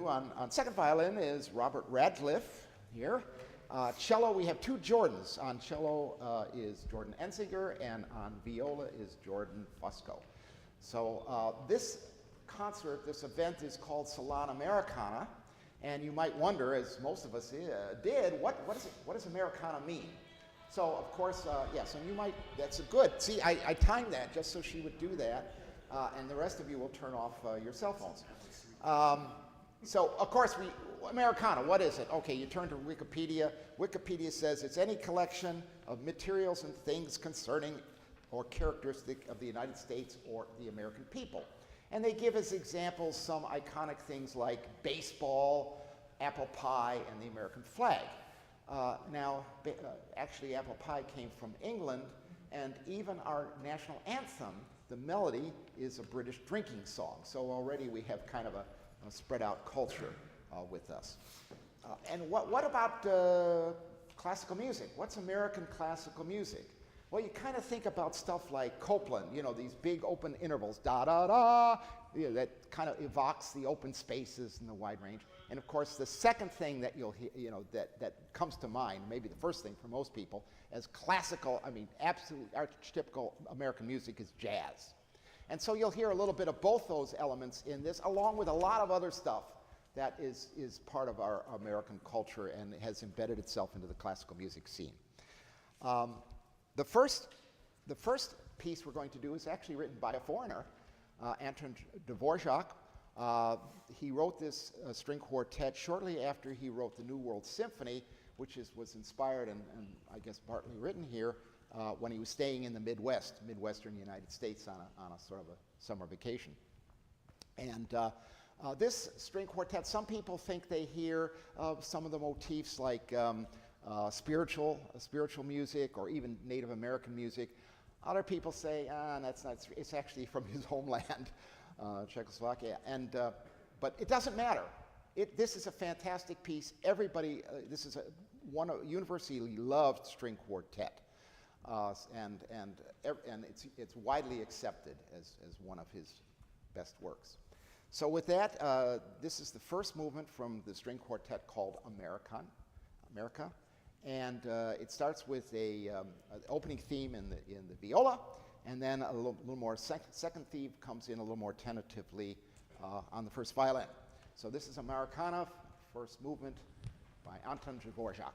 On second violin is Robert Radcliffe here. Cello, we have two Jordans. On cello is Jordan Enzinger, and on viola is Jordan Fusco. So this concert, this event is called Salon Americana, and you might wonder, as most of us did, what does Americana mean? So, of course, yes, and you might, that's a good, see, I timed that just so she would do that, and the rest of you will turn off your cell phones. So, of course, Americana, what is it? Okay, you turn to Wikipedia. Wikipedia says it's any collection of materials and things concerning or characteristic of the United States or the American people. And they give as examples some iconic things like baseball, apple pie, and the American flag. Actually, apple pie came from England, and even our national anthem, the melody, is a British drinking song. So already we have kind of a spread out culture with us. And what about classical music? What's American classical music? Well, you kind of think about stuff like Copland, you know, these big open intervals, da-da-da, you know, that kind of evokes the open spaces and the wide range. And of course, the second thing that you'll hear, you know, that comes to mind, maybe the first thing for most people, as classical, I mean, absolutely archetypical American music is jazz. And so you'll hear a little bit of both those elements in this, along with a lot of other stuff that is part of our American culture and has embedded itself into the classical music scene. The first piece we're going to do is actually written by a foreigner, Anton Dvorak. He wrote this string quartet shortly after he wrote the New World Symphony, which was inspired and I guess partly written here when he was staying in the Midwestern United States on a sort of a summer vacation. And this string quartet, some people think they hear some of the motifs like spiritual music or even Native American music. Other people say, that's not, it's actually from his homeland, Czechoslovakia. But it doesn't matter. This is a fantastic piece. Everybody, this is a universally loved string quartet. And it's widely accepted as one of his best works. So with that, this is the first movement from the string quartet called America. And it starts with an opening theme in the viola, and then a little more second theme comes in a little more tentatively on the first violin. So this is Americana, first movement by Anton Dvorak.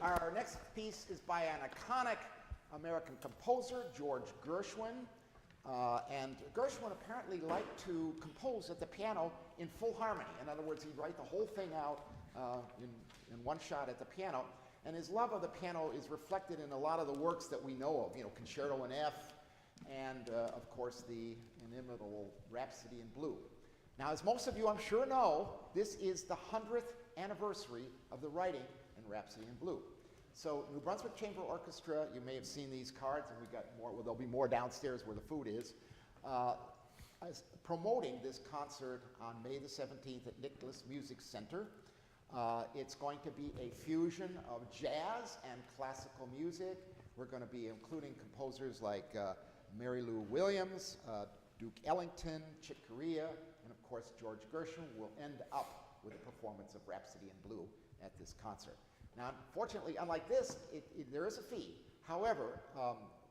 Our next piece is by an iconic American composer George Gershwin. And Gershwin apparently liked to compose at the piano in full harmony. In other words, he'd write the whole thing out in one shot at the piano. And his love of the piano is reflected in a lot of the works that we know of, you know, Concerto in F, and of course the inimitable Rhapsody in Blue. Now, as most of you I'm sure know, this is the 100th anniversary of the writing in Rhapsody in Blue. So New Brunswick Chamber Orchestra, you may have seen these cards, and we've got more, well, there'll be more downstairs where the food is promoting this concert on May the 17th at Nicholas Music Center. It's going to be a fusion of jazz and classical music. We're going to be including composers like Mary Lou Williams, Duke Ellington, Chick Corea, and of course George Gershwin. Will end up with a performance of Rhapsody in Blue at this concert. Now, unfortunately, unlike this, there is a fee. However,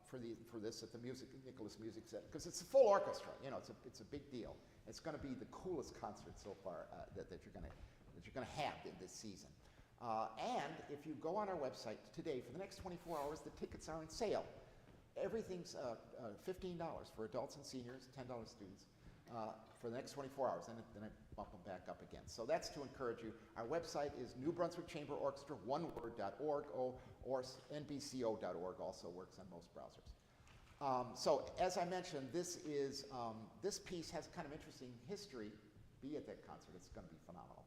for this at the Nicholas Music Center, because it's a full orchestra, you know, it's a big deal. It's going to be the coolest concert so far that you're going to have in this season. And if you go on our website today, for the next 24 hours, the tickets are on sale. Everything's $15 for adults and seniors, $10 students, for the next 24 hours, and then I bump them back up again. So that's to encourage you. Our website is New Brunswick Chamber Orchestra, oneword.org, or nbco.org, also works on most browsers. So as I mentioned, this piece has kind of interesting history. Be at that concert, it's going to be phenomenal.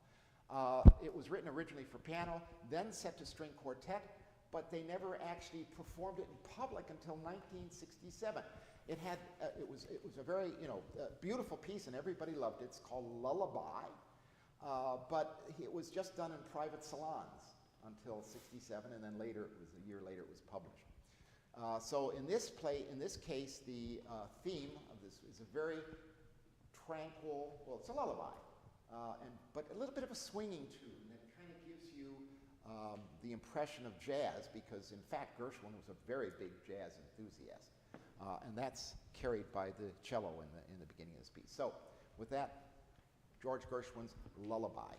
It was written originally for piano, then set to string quartet, but they never actually performed it in public until 1967. It was a very beautiful piece, and everybody loved it. It's called Lullaby, but it was just done in private salons until '67, and then a year later, it was published. So in this case, the theme of this is a very tranquil. Well, it's a lullaby, but a little bit of a swinging tune that kind of gives you the impression of jazz, because in fact Gershwin was a very big jazz enthusiast, and that's carried by the cello in the beginning of this piece. So with that, George Gershwin's Lullaby.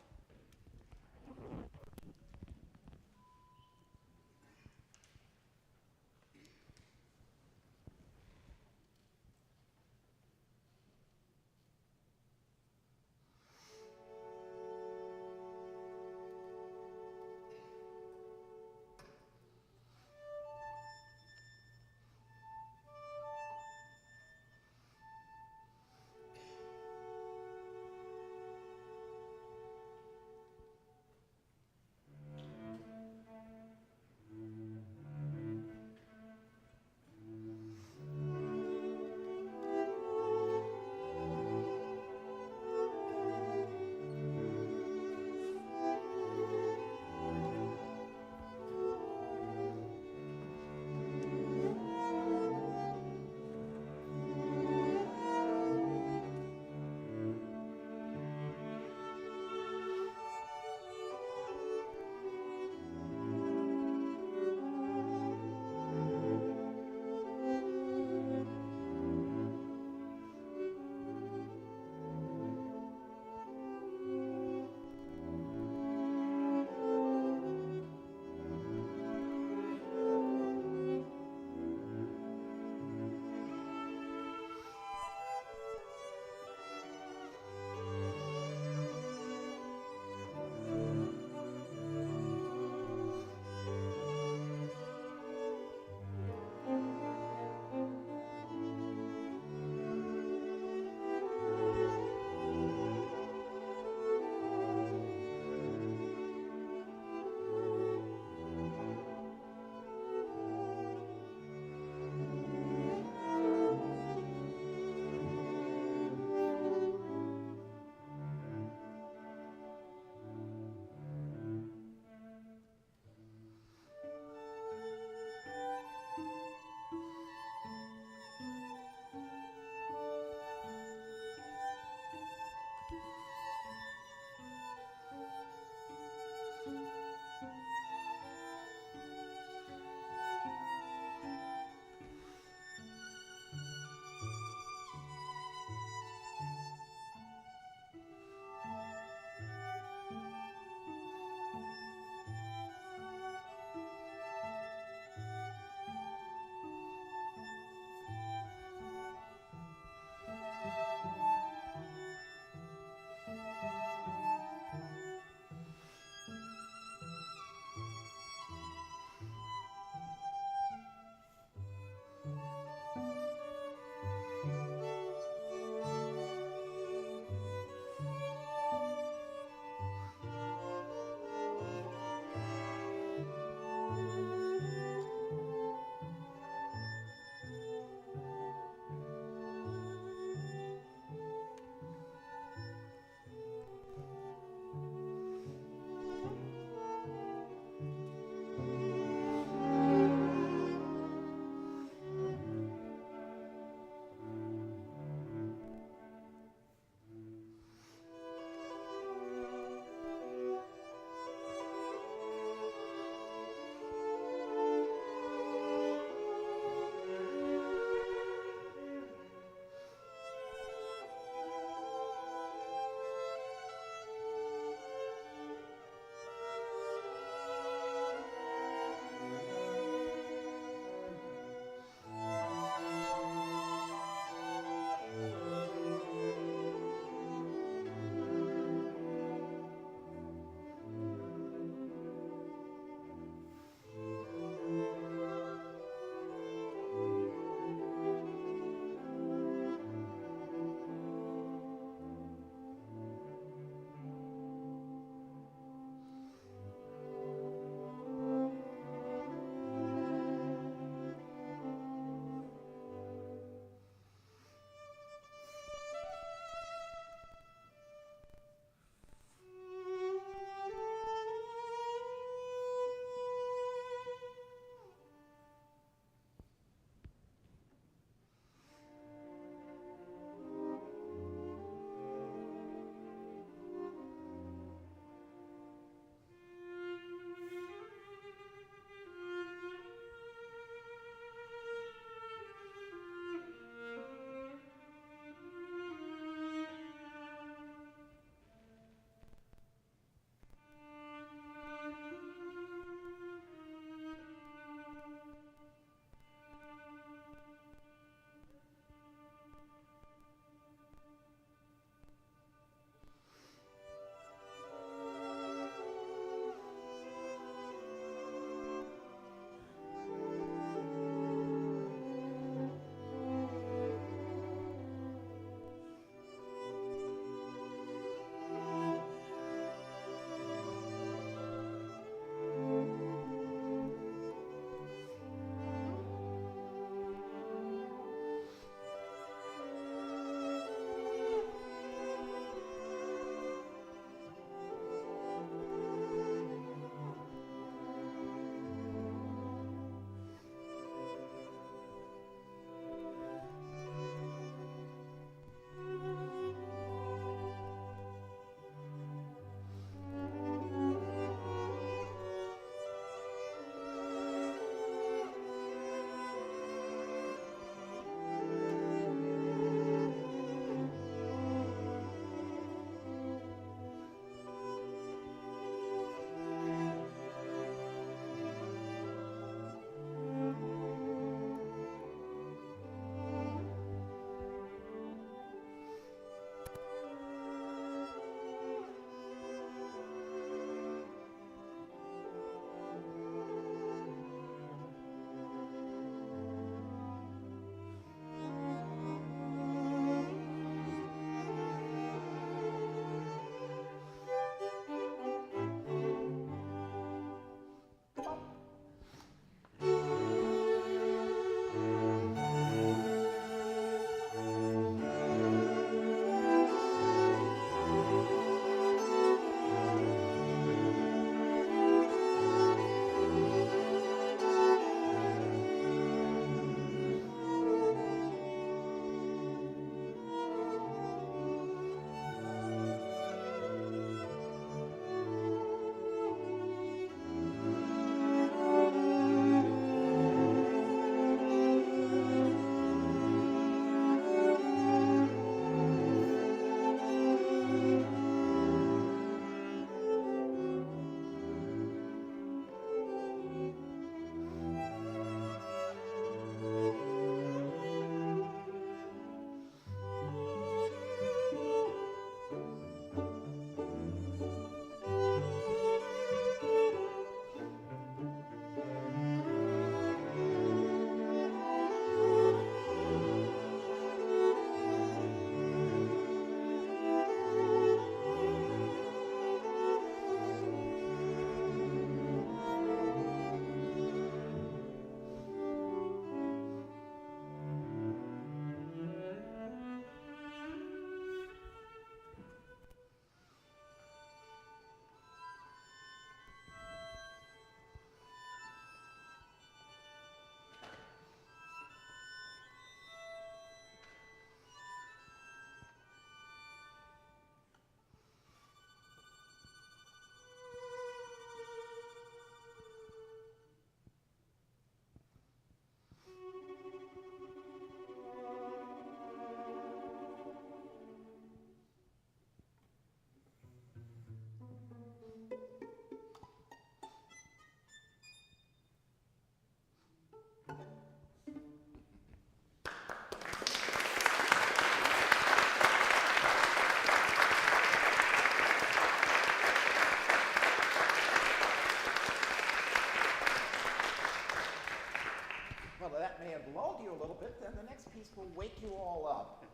that may have lulled you a little bit, then the next piece will wake you all up.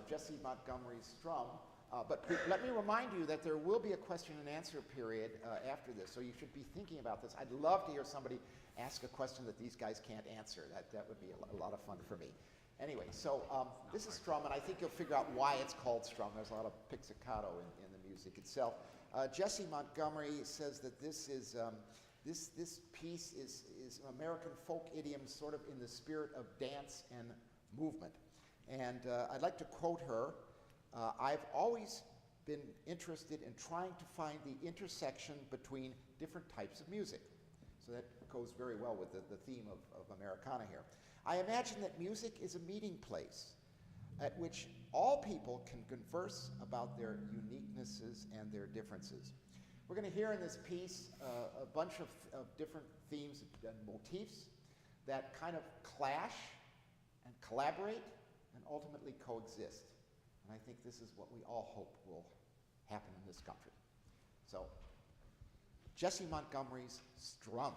Jesse Montgomery's Strum. But let me remind you that there will be a question and answer period after this, so you should be thinking about this. I'd love to hear somebody ask a question that these guys can't answer. That would be a lot of fun for me. Anyway, so this is Strum, and I think you'll figure out why it's called Strum. There's a lot of pizzicato in the music itself. Jesse Montgomery says that this is this piece is an American folk idiom, sort of in the spirit of dance and movement. And I'd like to quote her. I've always been interested in trying to find the intersection between different types of music. So that goes very well with the theme of Americana here. I imagine that music is a meeting place at which all people can converse about their uniquenesses and their differences. We're going to hear in this piece a bunch of different themes and motifs that kind of clash and collaborate and ultimately coexist. And I think this is what we all hope will happen in this country. So, Jesse Montgomery's Strum.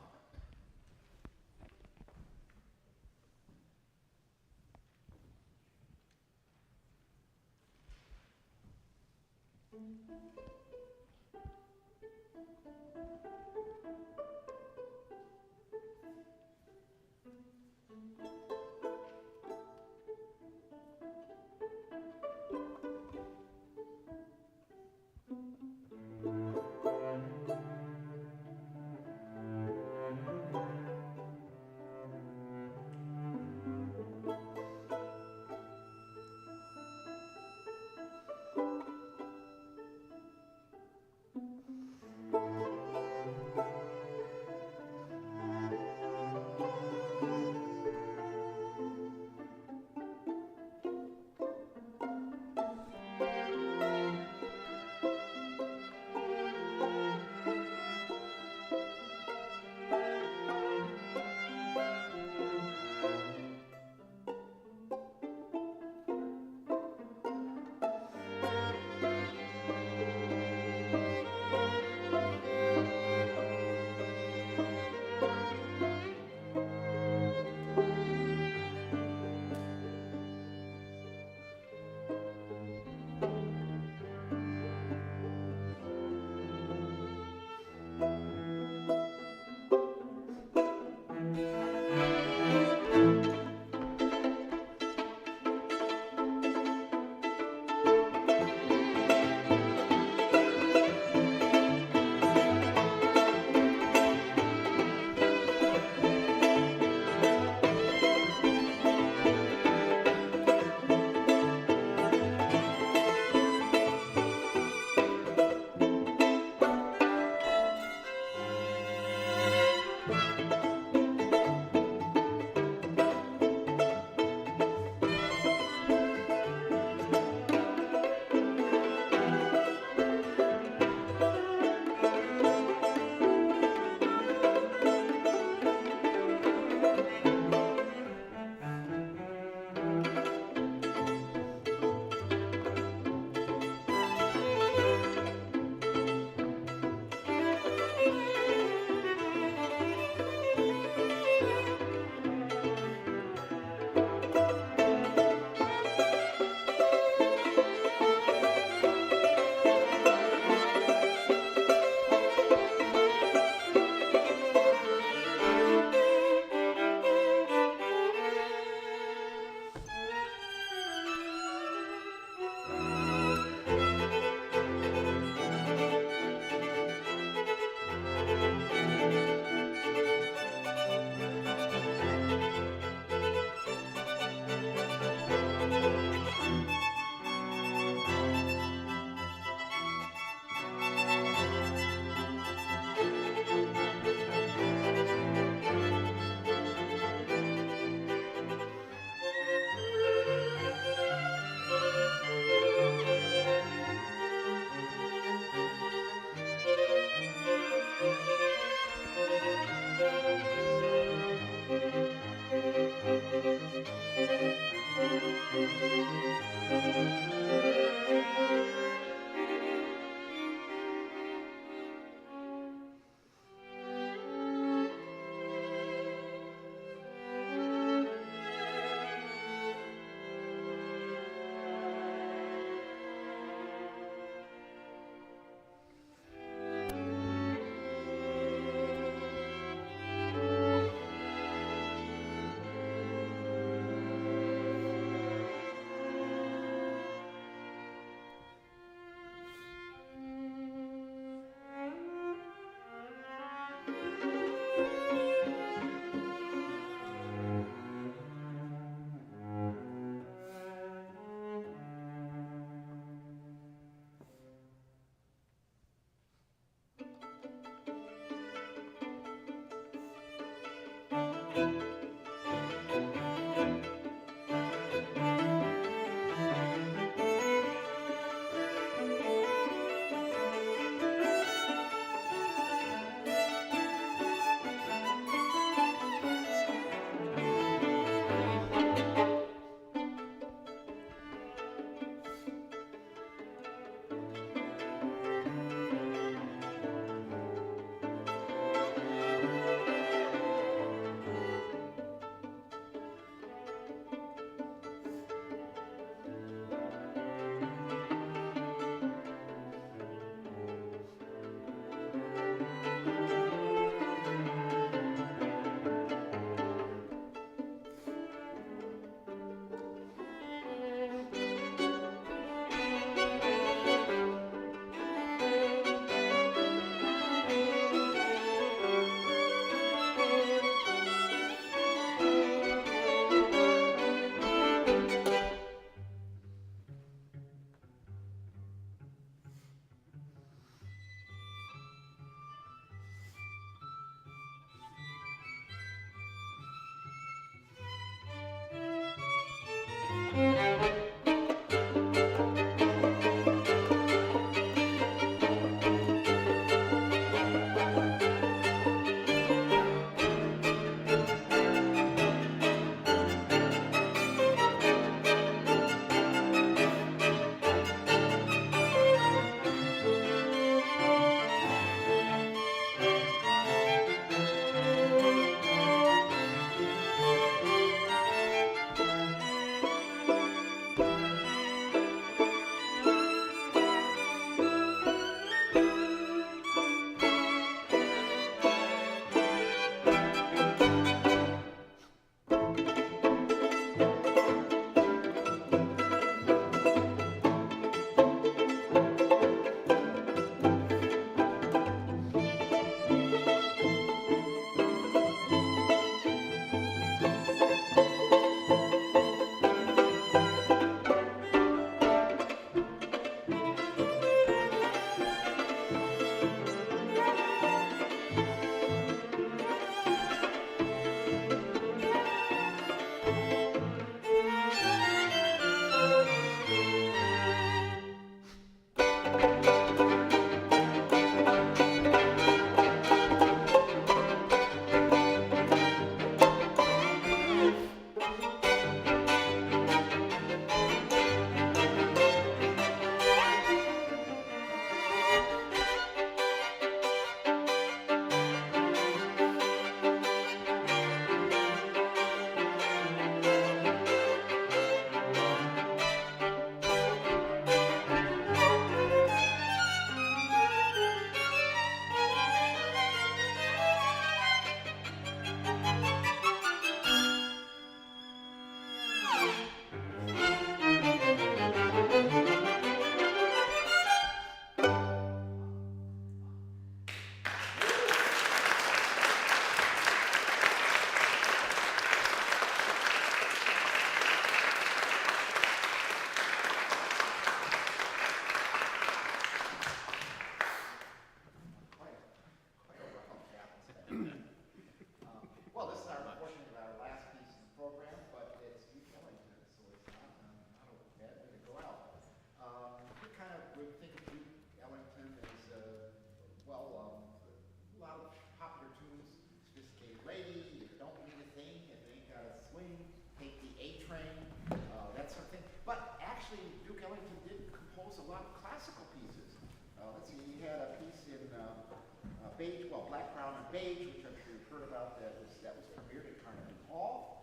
Beige, well, Black, Brown, and Beige, which I'm sure you've heard about, that was premiered at Carnegie Hall.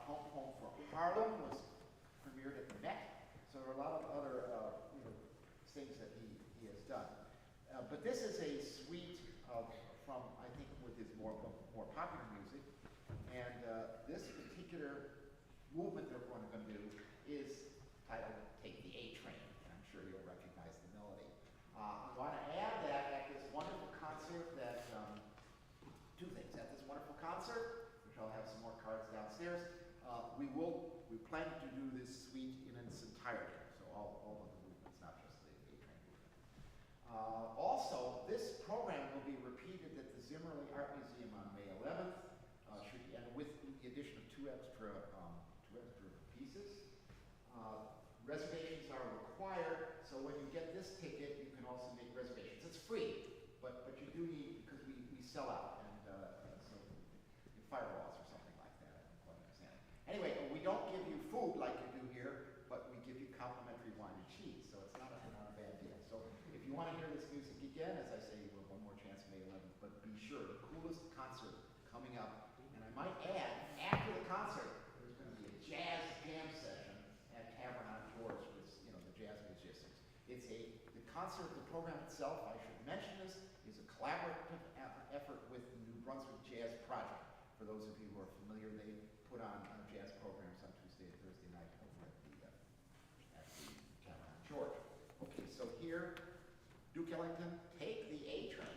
Home for Harlem was premiered at the Met. So there are a lot of other things that he has done. But this is a suite of, from, I think, with his more popular music. And this particular movement that we're going to do is titled Take the A Train. And I'm sure you'll recognize the melody. I want to add that at this wonderful concert that, two things. At this wonderful concert, which I'll have some more cards downstairs, we plan to do this suite in its entirety. So all of the movements, not just the A Train movement. Also, this program will be repeated at the Zimmerli Art Museum on May 11th, should you, and two extra pieces. Reservations are required, so when you get this ticket, you can also make reservations. It's free, but you do need, because we sell out, and so firewalls or something like that. I don't quite understand. Anyway, we don't give you food like you do here, but we give you complimentary wine and cheese, so it's not a bad deal. So if you want to hear this music again, as I say, we'll have one more chance May 11th, but be sure, the coolest concert coming up. And I might add, after the concert, there's going to be a jazz jam session at Tavern on George with, you know, the jazz musicians. It's the concert, the program itself, I should mention this, is a collaborative effort with the New Brunswick Jazz Project. For those of you who are familiar, they put on jazz programs on Tuesday and Thursday night over at the Tavern on George. Okay, so here, Duke Ellington, take the A train.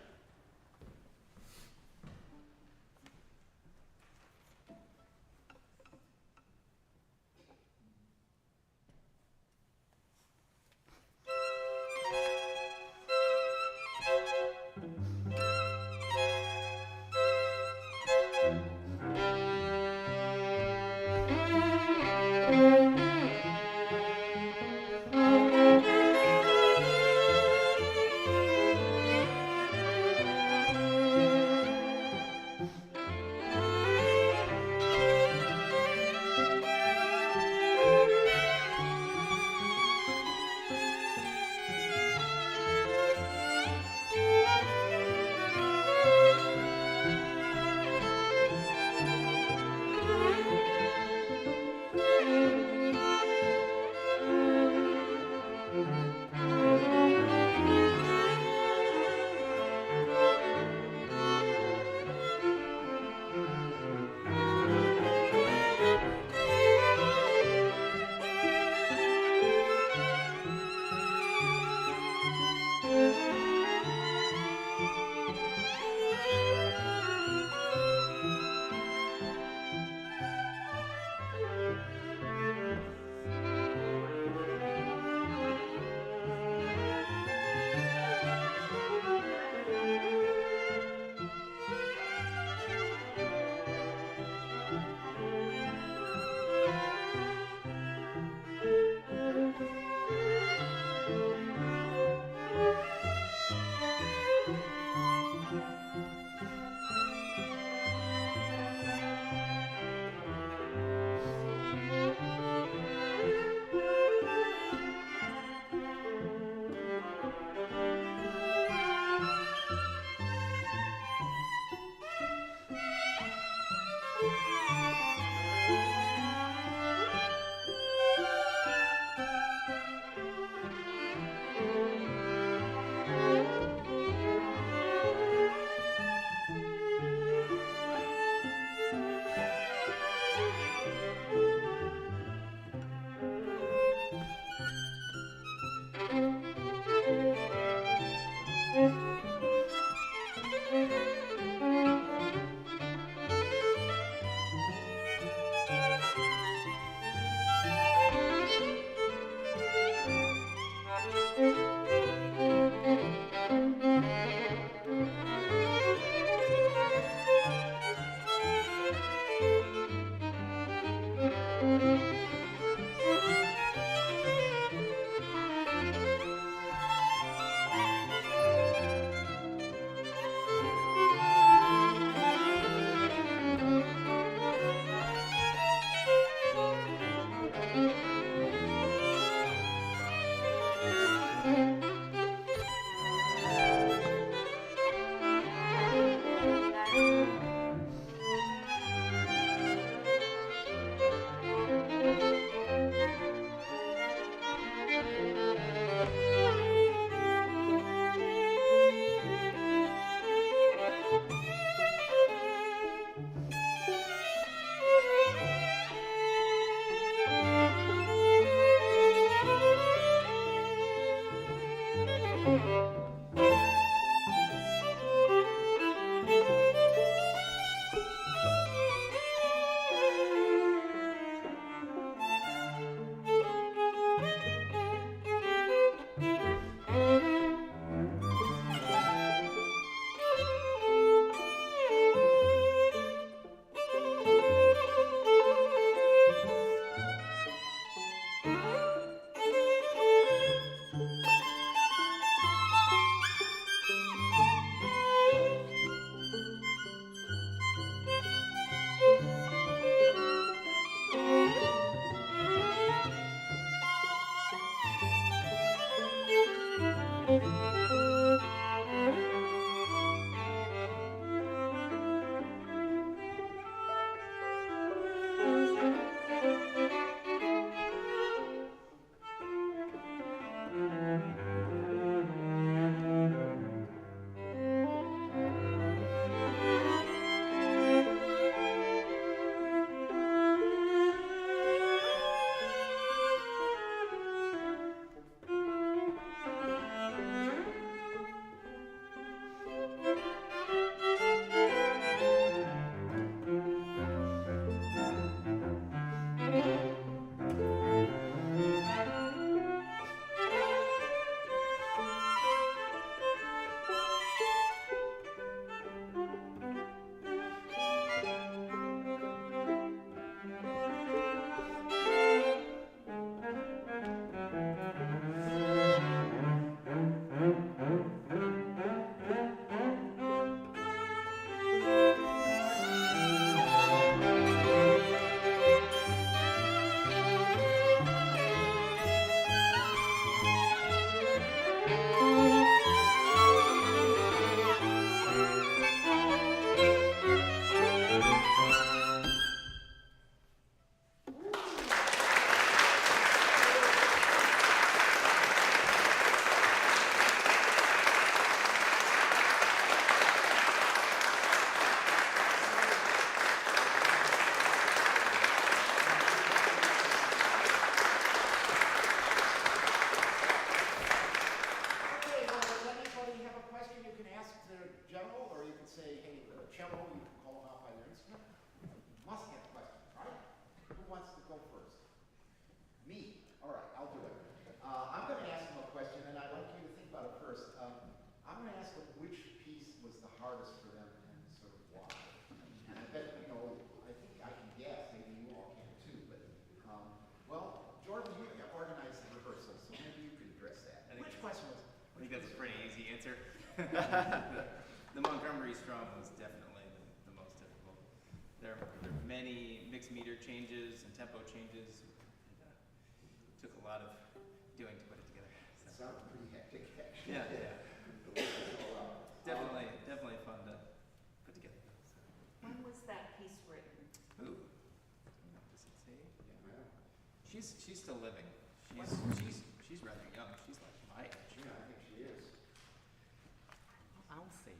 hardest for them and sort of why. And I bet, you know, I think I can guess, maybe you all can too, but, well, Jordan, you organized the rehearsal, so maybe you could address that. Which question was? I think that's a pretty easy answer. The Montgomery strum was definitely the most difficult. There are many mixed meter changes and tempo changes. Took a lot of doing to put it together. It sounds pretty hectic, actually. Yeah, yeah. Definitely fun to put together. So. When was that piece written? Ooh. Does it say? Yeah. She's still living. She's rather young. She's like my age. Yeah, I think she is. I'll say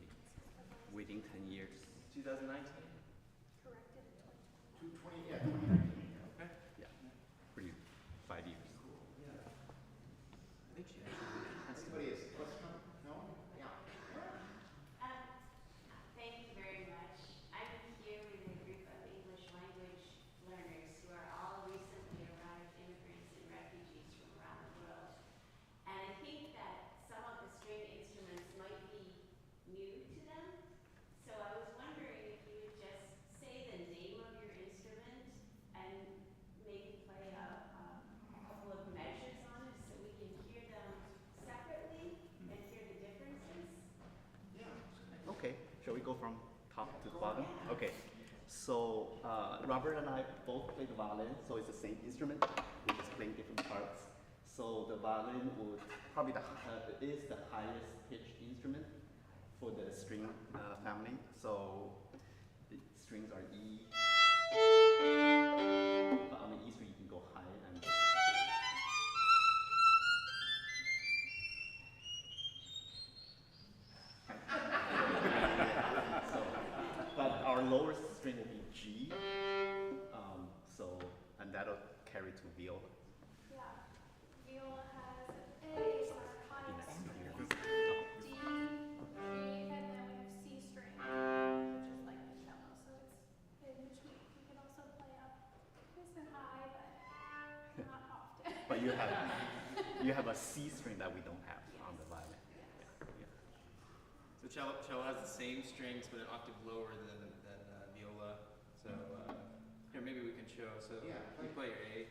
within 10 years. 2019. Corrected in 2020, yeah, 2019. Okay. Yeah, pretty 5 years. I think she actually has to. Anybody has a question? No? Yeah. Thank you very much. I'm here with a group of English language learners who are all recently arrived immigrants and refugees from around the world. And I think that some of the string instruments might be new to them. So I was wondering if you would just say the name of your instrument and maybe play a couple of measures on it so we can hear them separately and hear the differences. Okay, shall we go from top to bottom? Okay, so Robert and I both play the violin, so it's the same instrument. We're just playing different parts. So the violin would probably is the highest pitched instrument for the string family. So the strings are E. But on the E string you can go high and so, but our lowest string will be G. And that'll carry to viola. Yeah. Viola has A, so our highest string is D, G, and then we have C string, which is like the cello, so it's in between. You can also play up nice and high, but not often. But you have a C string that we don't have on the violin. Yeah. So cello has the same strings, but an octave lower than viola. So here, maybe we can show. So Yeah, you play your A.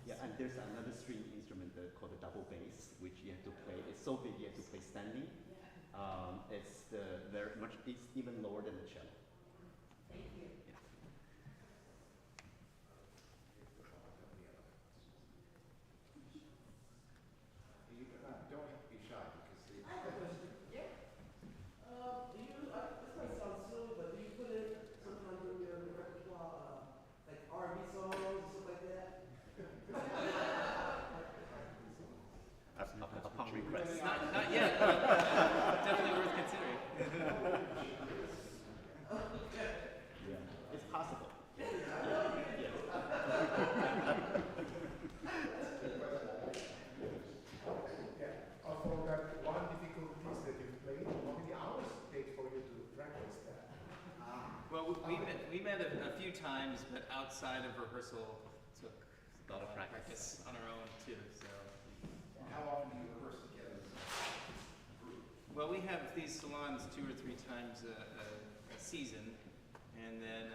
Yeah, and there's another string instrument called the double bass, which you have to play. It's so big you have to play standing. It's even lower than the cello. Thank you. Yeah. You don't have to be shy because they. I have a question. Yeah. This might sound silly, but do you put in sometimes in your repertoire, like R&B songs and stuff like that? Upon request. Not yet. Definitely worth considering. Yeah, it's possible. Yes. For that one difficult piece that you played, how many hours it takes for you to practice that? Well, we met a few times, but outside of rehearsal, took A lot of practice. on our own too. So. How often do you rehearse together as a group? Well, we have these salons 2 or 3 times a season, and then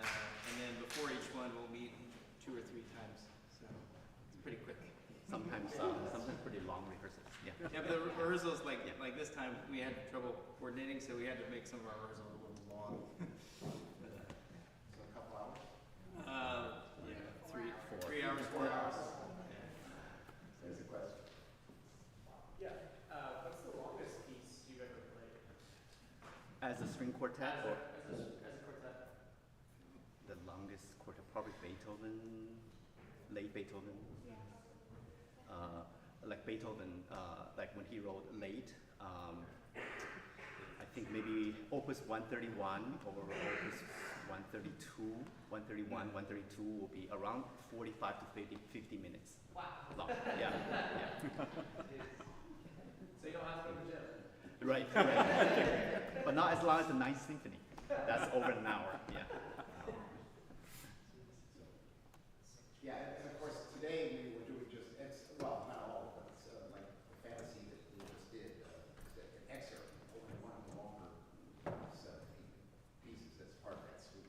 before each one we'll meet 2 or 3 times. So it's pretty quick. Sometimes pretty long rehearsals. Yeah. Yeah, but the rehearsals like this time we had trouble coordinating, so we had to make some of our rehearsals a little long. So a couple hours? Yeah, 4 3 hours, 4 hours. There's a question. Yeah. What's the longest piece you've ever played? As a string quartet or As a quartet? the longest quartet, probably Beethoven, late Beethoven. Like Beethoven, like when he wrote late, I think maybe Opus 131 or Opus 132, 131, 132 will be around 45 to 50 minutes. Wow. Long. Yeah, yeah. So you don't have to go to the gym? Right. But not as long as the Ninth Symphony. That's over an hour. Yeah. Yeah, and of course, today we were doing just, well, not all of them, it's like the fantasy that we just did, an excerpt, only one of the longer set of pieces that's part of that suite.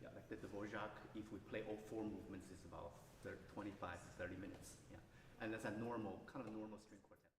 Yeah, like the Dvorak, if we play all 4 movements, it's about 25 to 30 minutes. Yeah, and that's a normal, kind of a normal string quartet.